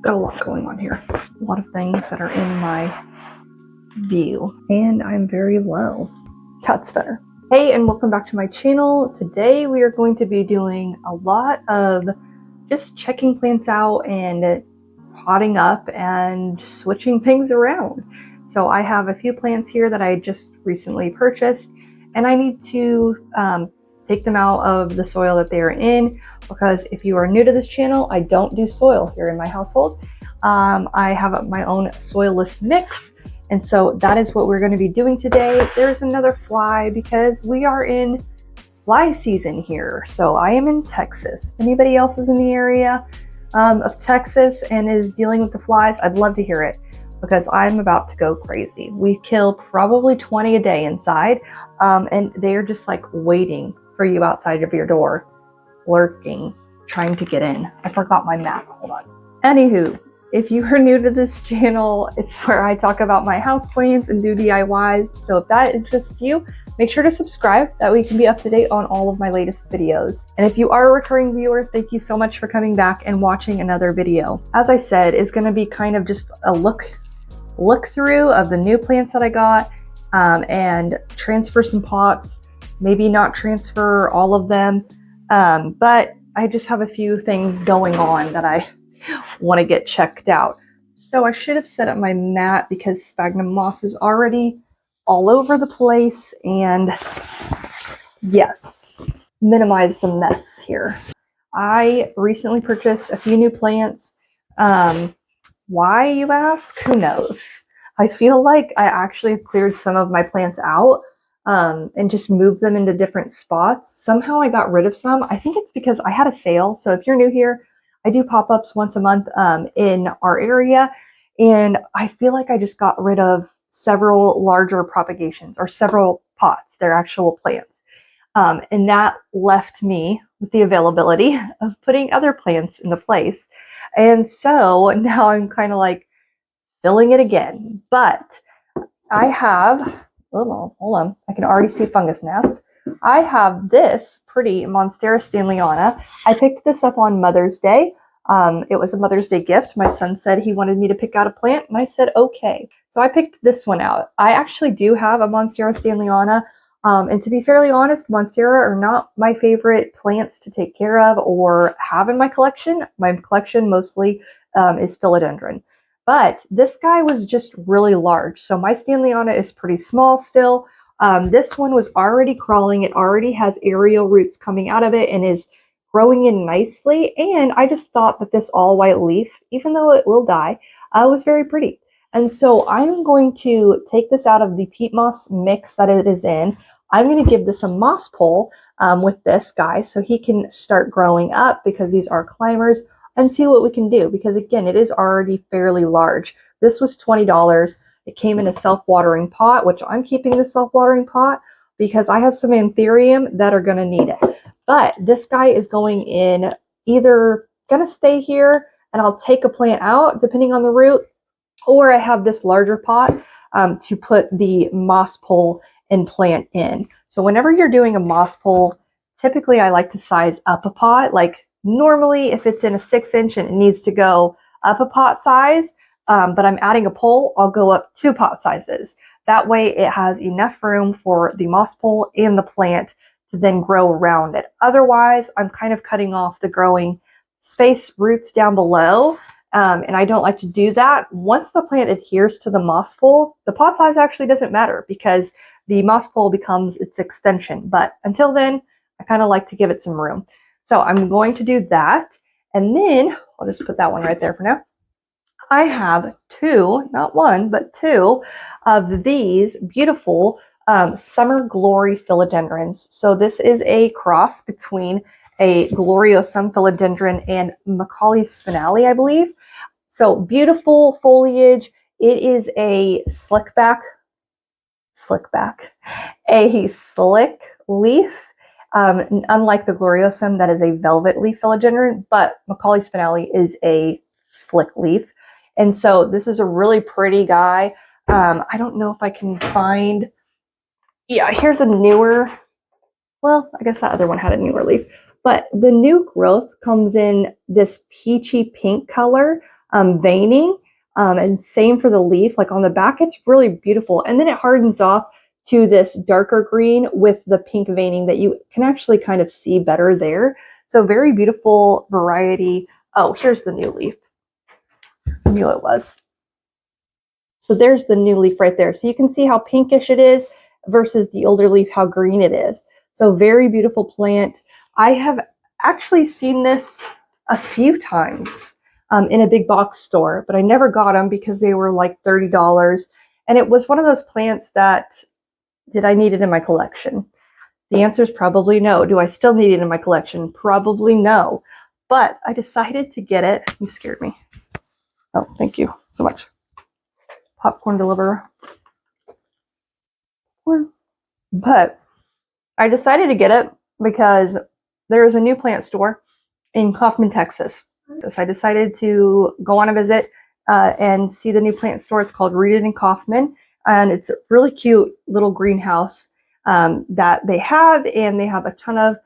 Got a lot going on here. A lot of things that are in my view, and I'm very low. That's better. Hey, and welcome back to my channel. Today we are going to be doing a lot of just checking plants out and potting up and switching things around. So I have a few plants here that I just recently purchased, and I need to take them out of the soil that they are in, because if you are new to this channel, I don't do soil here in my household. I have my own soilless mix, and so that is what we're going to be doing today. There's another fly because we are in fly season here. So I am in Texas. If anybody else is in the area of Texas and is dealing with the flies, I'd love to hear it, because I'm about to go crazy. We kill probably 20 a day inside, and they're just like waiting for you outside of your door, lurking, trying to get in. I forgot my map, hold on. Anywho, if you are new to this channel, it's where I talk about my houseplants and do DIYs. So if that interests you, make sure to subscribe. That way you can be up to date on all of my latest videos. And if you are a recurring viewer, thank you so much for coming back and watching another video. As I said, it's going to be kind of just a look through of the new plants that I got, and transfer some pots, maybe not transfer all of them, but I just have a few things going on that I want to get checked out. So I should have set up my mat because sphagnum moss is already all over the place, and yes, minimize the mess here. I recently purchased a few new plants. Why, you ask? Who knows? I feel like I actually cleared some of my plants out and just moved them into different spots. Somehow I got rid of some. I think it's because I had a sale. So if you're new here, I do pop-ups once a month in our area, and I feel like I just got rid of several larger propagations, or several pots, they're actual plants. And that left me with the availability of putting other plants into place. And so now I'm kind of like filling it again. But I have, oh, hold on, I can already see fungus gnats. I have this pretty Monstera Stanleyana. I picked this up on Mother's Day. It was a Mother's Day gift. My son said he wanted me to pick out a plant, and I said, okay. So I picked this one out. I actually do have a Monstera Stanleyana. And to be fairly honest, Monstera are not my favorite plants to take care of or have in my collection. My collection mostly is philodendron. But this guy was just really large. So my Stanleyana is pretty small still. This one was already crawling. It already has aerial roots coming out of it and is growing in nicely. And I just thought that this all white leaf, even though it will die, was very pretty. And so I'm going to take this out of the peat moss mix that it is in. I'm going to give this a moss pole with this guy so he can start growing up, because these are climbers, and see what we can do, because again, it is already fairly large. This was $20. It came in a self-watering pot, which I'm keeping the self-watering pot because I have some anthurium that are going to need it. But this guy is going in, either going to stay here and I'll take a plant out depending on the root, or I have this larger pot to put the moss pole and plant in. So whenever you're doing a moss pole, typically I like to size up a pot. Like normally if it's in a 6-inch and it needs to go up a pot size, but I'm adding a pole, I'll go up 2 pot sizes. That way it has enough room for the moss pole and the plant to then grow around it. Otherwise, I'm kind of cutting off the growing space roots down below. And I don't like to do that. Once the plant adheres to the moss pole, the pot size actually doesn't matter because the moss pole becomes its extension. But until then, I kind of like to give it some room. So I'm going to do that. And then I'll just put that one right there for now. I have 2, not 1, but 2 of these beautiful Summer Glory philodendrons. So this is a cross between a gloriosum philodendron and Macaulay's finale, I believe. So beautiful foliage. It is a slick leaf. Unlike the gloriosum, that is a velvet leaf philodendron, but Macaulay's finale is a slick leaf. And so this is a really pretty guy. I don't know if I can find, yeah, here's a newer, well, I guess that other one had a newer leaf, but the new growth comes in this peachy pink color. veining. And same for the leaf, like on the back, it's really beautiful. And then it hardens off to this darker green with the pink veining that you can actually kind of see better there. So very beautiful variety. Oh, here's the new leaf. I knew it was. So there's the new leaf right there. So you can see how pinkish it is versus the older leaf, how green it is. So very beautiful plant. I have actually seen this a few times in a big box store, but I never got them because they were like $30. And it was one of those plants that, did I need it in my collection? The answer is probably no. Do I still need it in my collection? Probably no. But I decided to get it. You scared me. Oh, thank you so much. Popcorn deliverer. But I decided to get it because there is a new plant store in Kaufman, Texas. So I decided to go on a visit and see the new plant store. It's called Rooted in Kaufman, and it's a really cute little greenhouse that they have, and they have a ton of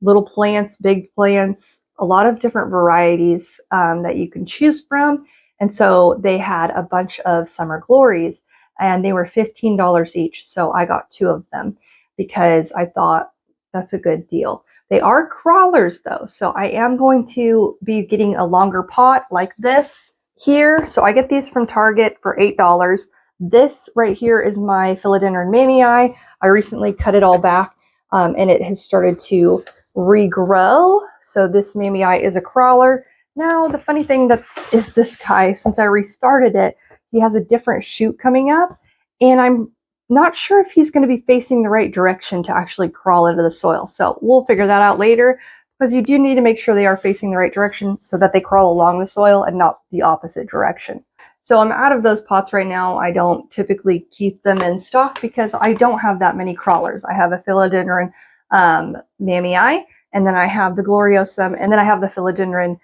little plants, big plants, a lot of different varieties that you can choose from. And so they had a bunch of summer glories, and they were $15 each. So I got 2 of them because I thought that's a good deal. They are crawlers though, so I am going to be getting a longer pot like this here. So I get these from Target for $8. This right here is my philodendron mamii. I recently cut it all back and it has started to regrow. So this mamii is a crawler. Now the funny thing that is this guy, since I restarted it, he has a different shoot coming up, and I'm not sure if he's going to be facing the right direction to actually crawl into the soil. So we'll figure that out later, because you do need to make sure they are facing the right direction so that they crawl along the soil and not the opposite direction. So I'm out of those pots right now. I don't typically keep them in stock because I don't have that many crawlers. I have a philodendron mamii, and then I have the gloriosum, and then I have the philodendron,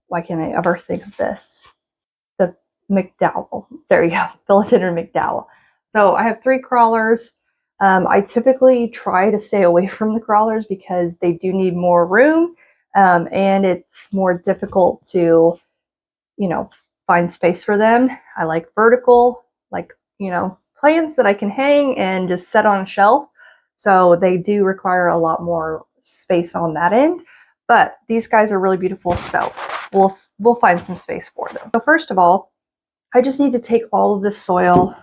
why can't I ever think of this? The McDowell. There you go, philodendron McDowell. So I have 3 crawlers. I typically try to stay away from the crawlers because they do need more room, and it's more difficult to, find space for them. I like vertical, plants that I can hang and just set on a shelf. So they do require a lot more space on that end. But these guys are really beautiful, so we'll find some space for them. So first of all, I just need to take all of the soil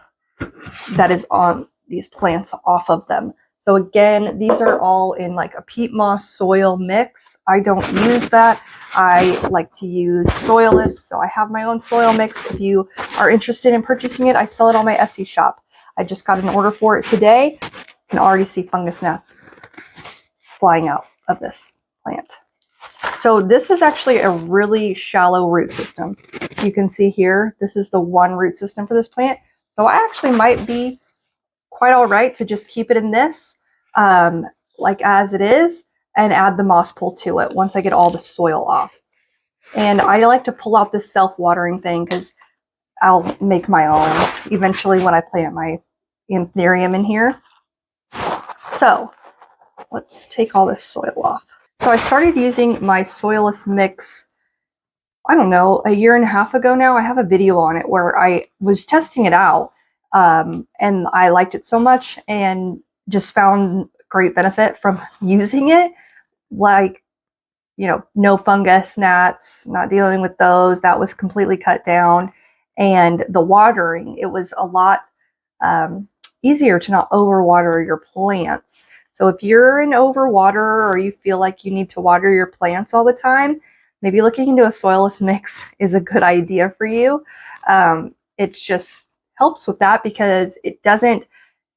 that is on these plants off of them. So again, these are all in like a peat moss soil mix. I don't use that. I like to use Soilless, so I have my own soil mix. If you are interested in purchasing it, I sell it on my Etsy shop. I just got an order for it today. You can already see fungus gnats flying out of this plant. So this is actually a really shallow root system. You can see here, this is the one root system for this plant. So I actually might be quite all right to just keep it in this, like as it is, and add the moss pool to it once I get all the soil off. And I like to pull out this self-watering thing because I'll make my own eventually when I plant my anthurium in here. So let's take all this soil off. So I started using my Soilless mix, I don't know, a year and a half ago now. I have a video on it where I was testing it out, and I liked it so much and just found great benefit from using it. Like, no fungus gnats, not dealing with those. That was completely cut down. And the watering, it was a lot easier to not overwater your plants. So if you're an overwaterer or you feel like you need to water your plants all the time, maybe looking into a Soilless mix is a good idea for you. It just helps with that because it's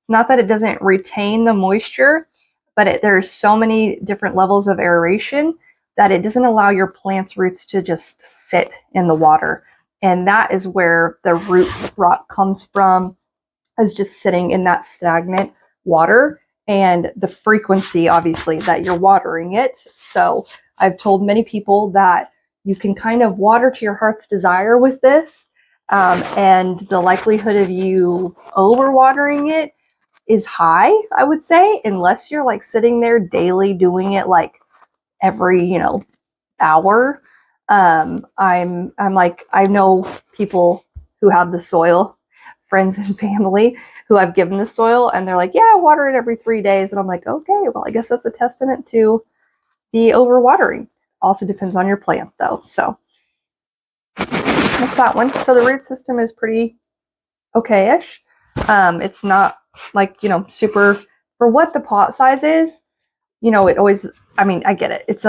not that it doesn't retain the moisture, but there's so many different levels of aeration that it doesn't allow your plant's roots to just sit in the water. And that is where the root rot comes from, is just sitting in that stagnant water, and the frequency, obviously, that you're watering it. So I've told many people that you can kind of water to your heart's desire with this, and the likelihood of you overwatering it is high, I would say, unless you're like sitting there daily doing it like every, hour. I'm like, I know people who have the soil, friends and family who I've given the soil, and they're like, yeah, water it every 3 days. And I'm like, okay, well, I guess that's a testament to the overwatering. Also depends on your plant though. So that's that one. So the root system is pretty okay-ish. It's not like, you know, super, for what the pot size is, you know, it always, I mean, I get it. It's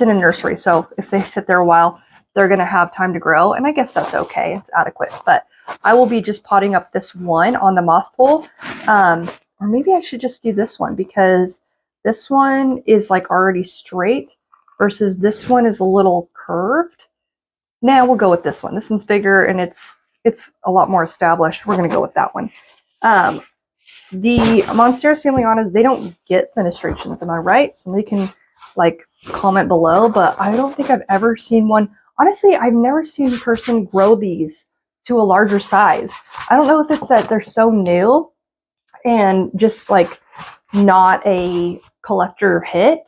in a nursery. So if they sit there a while, they're going to have time to grow. And I guess that's okay. It's adequate. But I will be just potting up this one on the moss pole. Or maybe I should just do this one because this one is like already straight versus this one is a little curved. Nah, we'll go with this one. This one's bigger and it's a lot more established. We're going to go with that one. The Monstera Stanleyanas, they don't get fenestrations. Am I right? Somebody can like comment below, but I don't think I've ever seen one. Honestly, I've never seen a person grow these to a larger size. I don't know if it's that they're so new and just like not a collector hit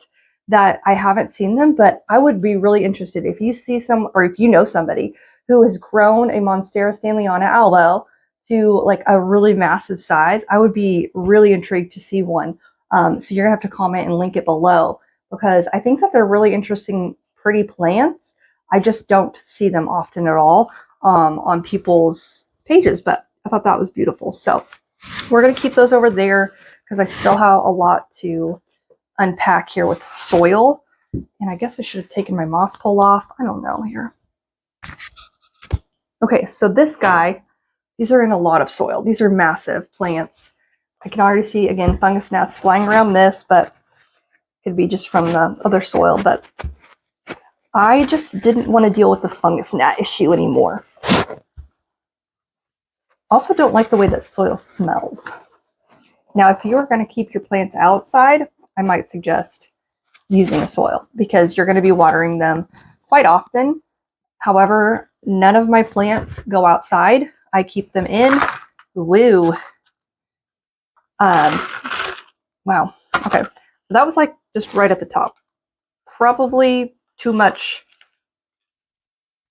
that I haven't seen them, but I would be really interested if you see some, or if you know somebody who has grown a Monstera Stanleyana albo to like a really massive size. I would be really intrigued to see one. So you're gonna have to comment and link it below because I think that they're really interesting, pretty plants. I just don't see them often at all on people's pages, but I thought that was beautiful. So we're gonna keep those over there because I still have a lot to unpack here with soil. And I guess I should have taken my moss pole off. I don't know here. Okay, so this guy, these are in a lot of soil. These are massive plants. I can already see, again, fungus gnats flying around this, but could be just from the other soil. But I just didn't want to deal with the fungus gnat issue anymore. Also don't like the way that soil smells. Now, if you're going to keep your plants outside, I might suggest using a soil because you're going to be watering them quite often. However, none of my plants go outside. I keep them in. Woo. Wow. Okay. So that was like just right at the top. Probably too much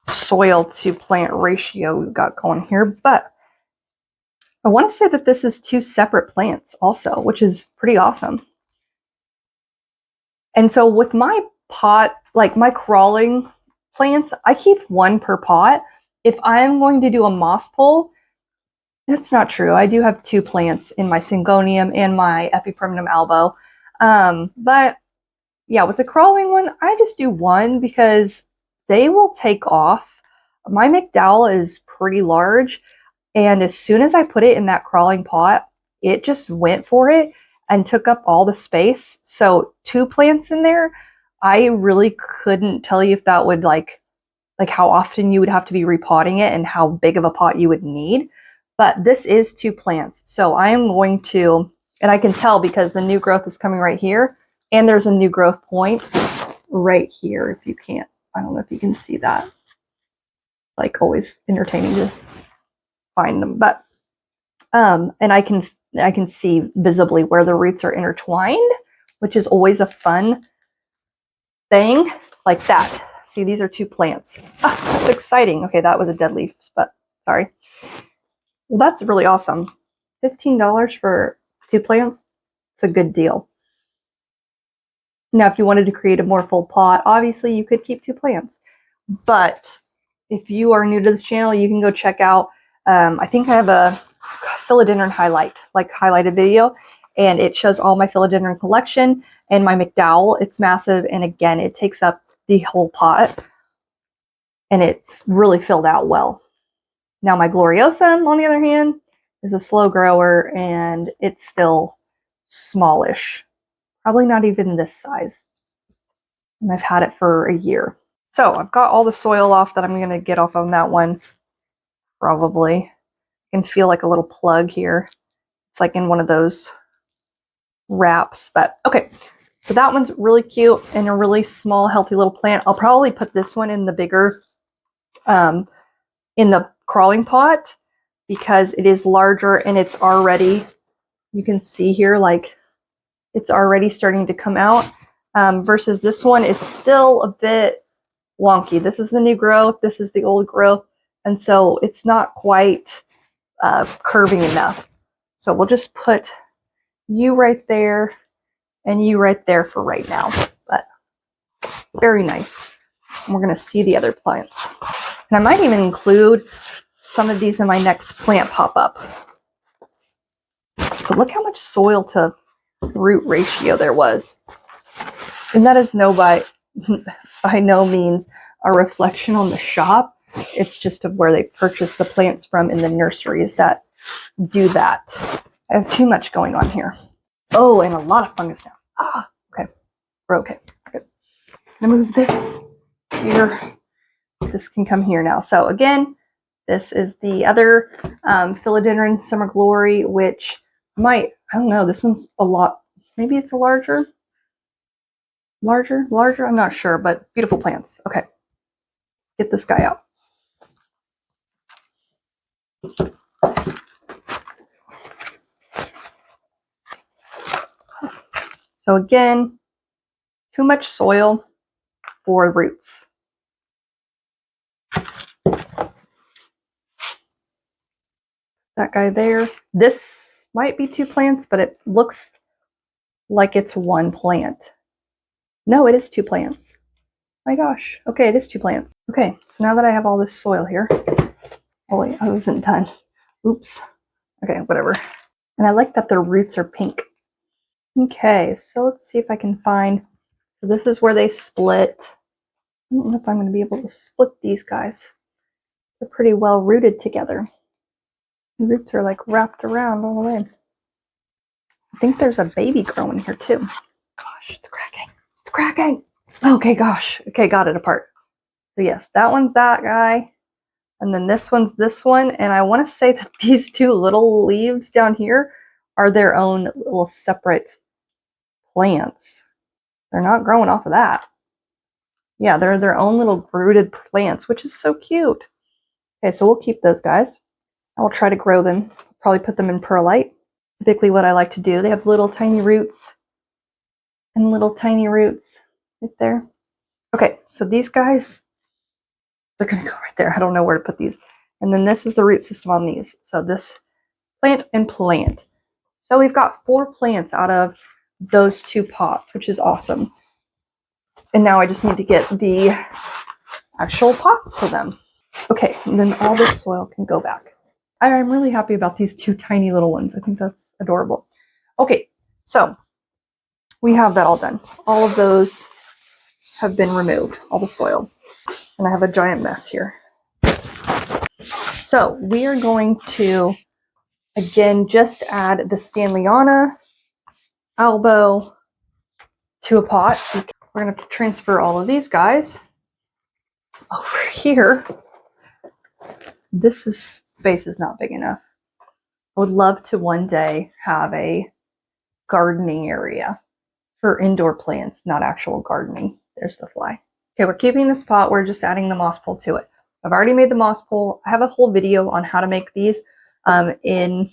soil to plant ratio we've got going here, but I want to say that this is 2 separate plants also, which is pretty awesome. And so with my pot, like my crawling plants, I keep 1 per pot. If I'm going to do a moss pole, that's not true. I do have 2 plants in my Syngonium and my Epipremnum albo. But yeah, with the crawling one, I just do 1 because they will take off. My McDowell is pretty large. And as soon as I put it in that crawling pot, it just went for it and took up all the space. So 2 plants in there, I really couldn't tell you if that would like how often you would have to be repotting it and how big of a pot you would need. But this is 2 plants. So I am going to, and I can tell because the new growth is coming right here. And there's a new growth point right here. If you can't, I don't know if you can see that. Like always entertaining to find them. But, and I can see visibly where the roots are intertwined, which is always a fun thing like that. See, these are 2 plants. Ah, that's exciting. Okay, that was a dead leaf, but sorry. Well, that's really awesome. $15 for 2 plants. It's a good deal. Now, if you wanted to create a more full pot, obviously you could keep 2 plants. But if you are new to this channel, you can go check out, I think I have a philodendron highlighted video, and it shows all my philodendron collection and my McDowell. It's massive, and again, it takes up the whole pot, and it's really filled out well. Now, my Gloriosum, on the other hand, is a slow grower, and it's still smallish. Probably not even this size. And I've had it for a year. So I've got all the soil off that I'm going to get off on that one. Probably. I can feel like a little plug here. It's like in one of those wraps. But okay. So that one's really cute and a really small, healthy little plant. I'll probably put this one in the bigger, in the crawling pot because it is larger and it's already, you can see here, like it's already starting to come out. Versus this one is still a bit wonky. This is the new growth, this is the old growth, and so it's not quite curving enough. So we'll just put you right there and you right there for right now. But very nice. And we're going to see the other plants. And I might even include some of these in my next plant pop-up. But look how much soil to root ratio there was. And that is by no means a reflection on the shop. It's just of where they purchase the plants from in the nurseries that do that. I have too much going on here. Oh, and a lot of fungus now. Ah, okay. We're okay. Good. I'm gonna move this here. This can come here now. So again, this is the other philodendron summer glory, which I don't know, this one's a lot, maybe it's a larger, I'm not sure, but beautiful plants. Okay, get this guy out. So again, too much soil for roots. That guy there. This might be 2 plants, but it looks like it's 1 plant. No, it is 2 plants. My gosh. Okay, it is 2 plants. Okay, so now that I have all this soil here. Oh wait, I wasn't done. Oops. Okay, whatever. And I like that their roots are pink. Okay, so let's see if I can find. So this is where they split. I don't know if I'm going to be able to split these guys. They're pretty well rooted together. The roots are like wrapped around all the way. I think there's a baby growing here too. Gosh, it's cracking. It's cracking. Okay, gosh. Okay, got it apart. So yes, that one's that guy. And then this one's this one. And I want to say that these 2 little leaves down here are their own little separate plants. They're not growing off of that. Yeah, they're their own little rooted plants, which is so cute. Okay, so we'll keep those guys. I will try to grow them. Probably put them in perlite. Typically what I like to do. They have little tiny roots and little tiny roots right there. Okay, so these guys, they're going to go right there. I don't know where to put these. And then this is the root system on these. So this plant and plant. So we've got 4 plants out of those 2 pots, which is awesome. And now I just need to get the actual pots for them. Okay, and then all this soil can go back. I'm really happy about these 2 tiny little ones. I think that's adorable. Okay, so we have that all done. All of those have been removed, all the soil. And I have a giant mess here. So we are going to, again, just add the Stanleyana elbow to a pot. We're going to transfer all of these guys over here. This space is not big enough. I would love to one day have a gardening area for indoor plants, not actual gardening. There's the fly. Okay, we're keeping this pot. We're just adding the moss pole to it. I've already made the moss pole. I have a whole video on how to make these in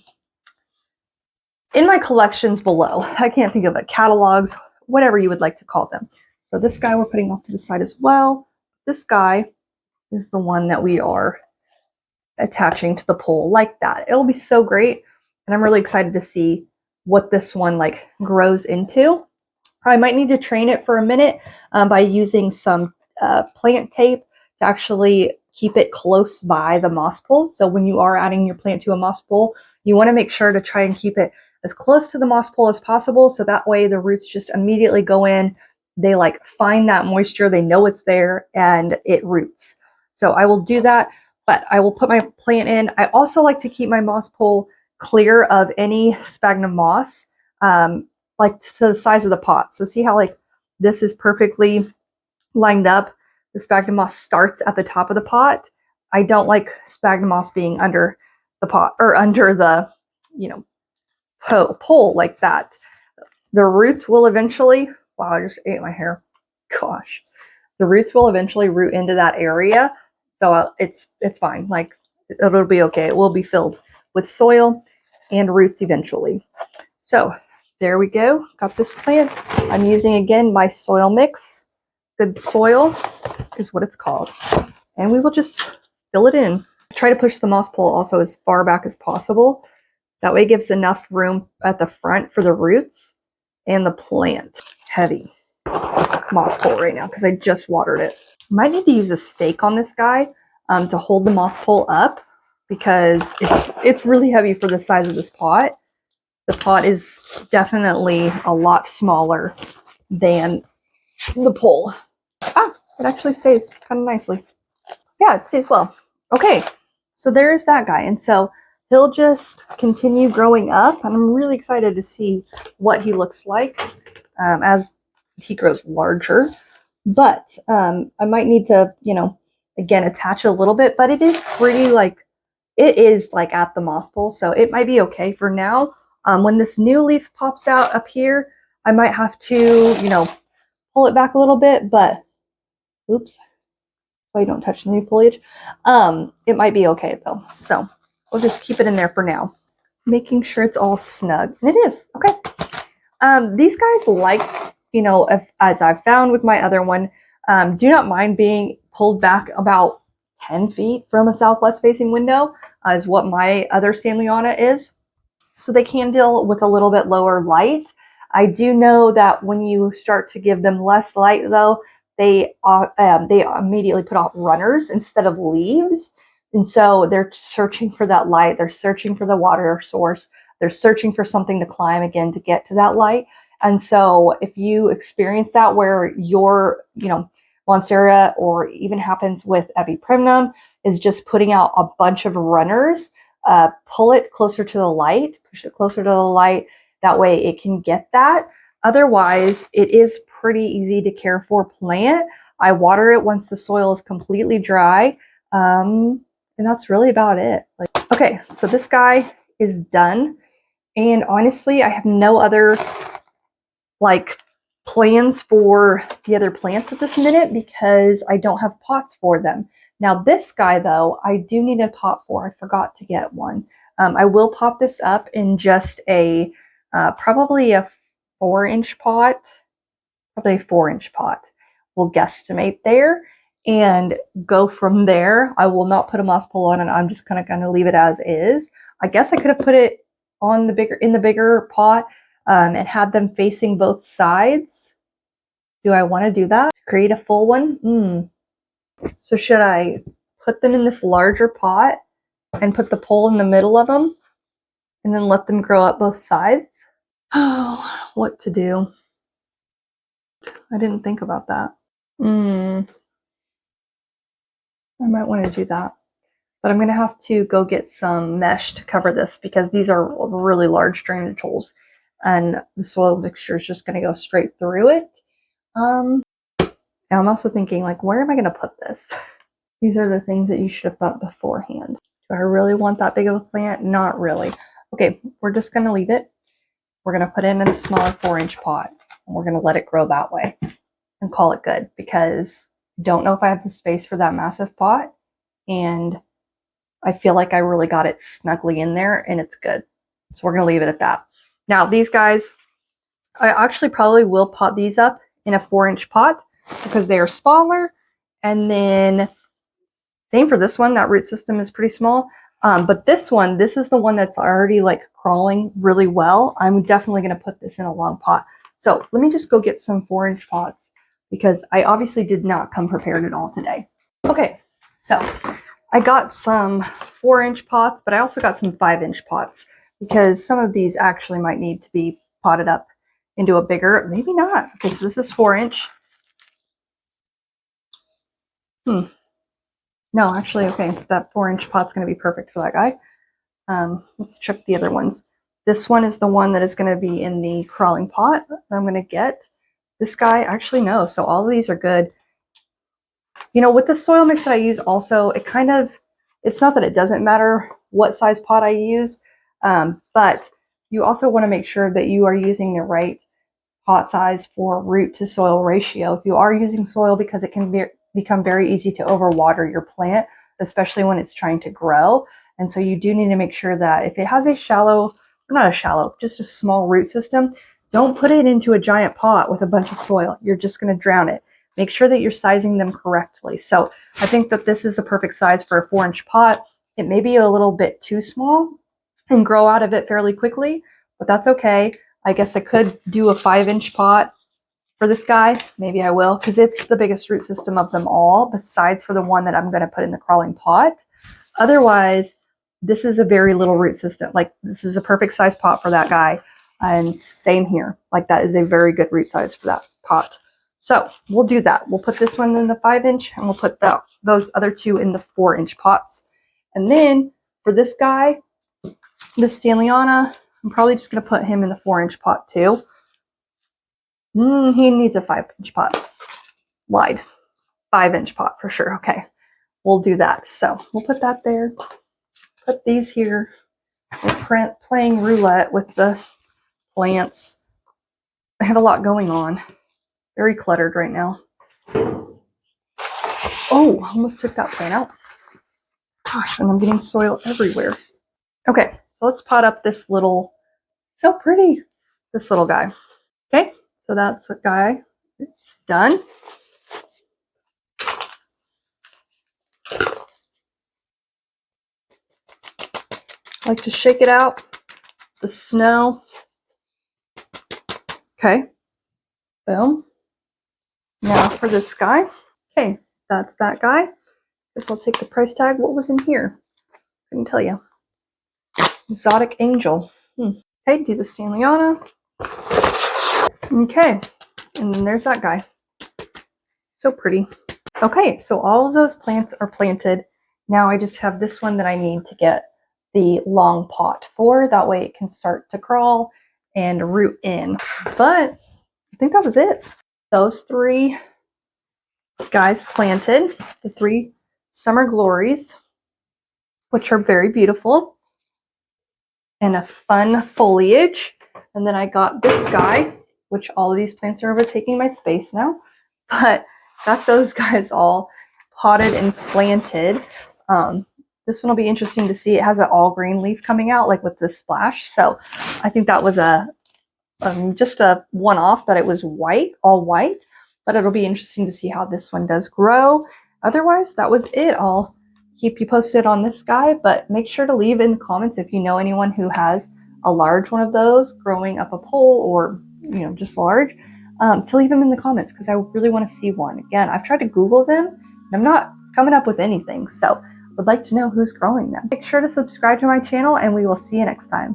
my collections below. I can't think of it. Catalogs, whatever you would like to call them. So this guy we're putting off to the side as well. This guy is the one that we are attaching to the pole like that. It'll be so great. And I'm really excited to see what this one like grows into. I might need to train it for a minute by using some plant tape to actually keep it close by the moss pole. So when you are adding your plant to a moss pole, you want to make sure to try and keep it as close to the moss pole as possible. So that way the roots just immediately go in. They like find that moisture. They know it's there and it roots. So I will do that. But I will put my plant in. I also like to keep my moss pole clear of any sphagnum moss, like to the size of the pot. So see how like this is perfectly lined up. The sphagnum moss starts at the top of the pot. I don't like sphagnum moss being under the pot or under the, pole like that. The roots will eventually, wow, I just ate my hair. Gosh. The roots will eventually root into that area. So it's fine. Like it'll be okay. It will be filled with soil and roots eventually. So there we go. Got this plant. I'm using again my soil mix. good soil is what it's called. And we will just fill it in. Try to push the moss pole also as far back as possible. That way it gives enough room at the front for the roots and the plant. Heavy moss pole right now because I just watered it. Might need to use a stake on this guy to hold the moss pole up because it's really heavy for the size of this pot. The pot is definitely a lot smaller than the pole. Ah, it actually stays kind of nicely. Yeah, it stays well. Okay, so there's that guy. And so he'll just continue growing up. And I'm really excited to see what he looks like as he grows larger. But I might need to, you know, again, attach it a little bit. But it is pretty like, it is like at the moss pole. So it might be okay for now. When this new leaf pops out up here, I might have to, you know, pull it back a little bit. But, oops. So you don't touch the new foliage. It might be okay though. So we'll just keep it in there for now. Making sure it's all snug. And it is. Okay. These guys like, you know, as I've found with my other one, do not mind being pulled back about 10 feet from a southwest facing window is what my other Stanleyana is. So they can deal with a little bit lower light. I do know that when you start to give them less light though, they immediately put out runners instead of leaves. And so they're searching for that light. They're searching for the water source. They're searching for something to climb again to get to that light. And so if you experience that where your, you know, Monstera or even happens with Epiprimnum is just putting out a bunch of runners, pull it closer to the light, push it closer to the light. That way it can get that. Otherwise, it is pretty easy to care for plant. I water it once the soil is completely dry. And that's really about it. Okay, so this guy is done. And honestly, I have no other like plans for the other plants at this minute because I don't have pots for them. Now this guy though, I do need a pot for. I forgot to get one. I will pop this up in just a probably a 4-inch pot, probably a 4-inch pot. We'll guesstimate there and go from there. I will not put a moss pole on it. I'm just kind of going to leave it as is. I guess I could have put it on the bigger pot and had them facing both sides. Do I want to do that? Create a full one? So should I put them in this larger pot and put the pole in the middle of them and then let them grow up both sides? Oh, what to do? I didn't think about that. I might want to do that. But I'm going to have to go get some mesh to cover this because these are really large drainage holes and the soil mixture is just going to go straight through it. And I'm also thinking, like, where am I going to put this? These are the things that you should have thought beforehand. Do I really want that big of a plant? Not really. Okay, we're just going to leave it. We're going to put it in a smaller 4-inch pot and we're going to let it grow that way and call it good because I don't know if I have the space for that massive pot and I feel like I really got it snugly in there and it's good. So we're going to leave it at that. Now these guys, I actually probably will pot these up in a 4-inch pot because they are smaller. And then same for this one, that root system is pretty small. But this one, this is the one that's already like crawling really well. I'm definitely going to put this in a long pot. So let me just go get some 4-inch pots because I obviously did not come prepared at all today. Okay, so I got some 4-inch pots, but I also got some 5-inch pots because some of these actually might need to be potted up into a bigger, maybe not. Okay, so this is 4-inch. No, actually, okay, so that 4-inch pot's going to be perfect for that guy. Let's check the other ones. This one is the one that is going to be in the crawling pot that I'm going to get. This guy, actually no, so all of these are good. You know, with the soil mix that I use also, it kind of, it's not that it doesn't matter what size pot I use, but you also want to make sure that you are using the right pot size for root to soil ratio. If you are using soil, because it can become very easy to overwater your plant, especially when it's trying to grow. And so you do need to make sure that if it has a shallow, not a shallow, just a small root system, don't put it into a giant pot with a bunch of soil. You're just going to drown it. make sure that you're sizing them correctly. So I think that this is a perfect size for a 4-inch pot. It may be a little bit too small and grow out of it fairly quickly, but that's okay. I guess I could do a 5-inch pot for this guy. Maybe I will, because it's the biggest root system of them all, besides for the one that I'm going to put in the crawling pot. Otherwise, this is a very little root system. Like, this is a perfect size pot for that guy. And same here. Like, that is a very good root size for that pot. So we'll do that. We'll put this one in the 5-inch, and we'll put those other two in the 4-inch pots. And then for this guy, this Stanleyana, I'm probably just going to put him in the 4-inch pot too. He needs a 5-inch pot. Lied. 5-inch pot for sure. Okay, we'll do that. So we'll put that there. Put these here. We're playing roulette with the plants. I have a lot going on. Very cluttered right now. Oh, I almost took that plant out. Gosh, and I'm getting soil everywhere. Okay, so let's pot up this little, so pretty, this little guy. Okay, so that's the guy. It's done. I like to shake it out, the snow. Okay, boom. Now for this guy. Okay, that's that guy. Guess I'll take the price tag. What was in here? Couldn't tell you. Exotic Angel. Okay, do the Stanleyana. Okay, and then there's that guy. So pretty. Okay, so all of those plants are planted. Now I just have this one that I need to get the long pot for. That way it can start to crawl and root in. But I think that was it. Those 3 guys planted, the 3 Summer Glories, which are very beautiful, and a fun foliage. And then I got this guy, which all of these plants are overtaking my space now, but got those guys all potted and planted. This one will be interesting to see. It has an all green leaf coming out, like with this splash. So I think that was just a one-off, that it was white, all white, but it'll be interesting to see how this one does grow. Otherwise, that was it. I'll keep you posted on this guy, but make sure to leave in the comments if you know anyone who has a large one of those growing up a pole, or just large, to leave them in the comments, because I really want to see one. Again, I've tried to Google them and I'm not coming up with anything, so would like to know who's growing them. Make sure to subscribe to my channel, and we will see you next time.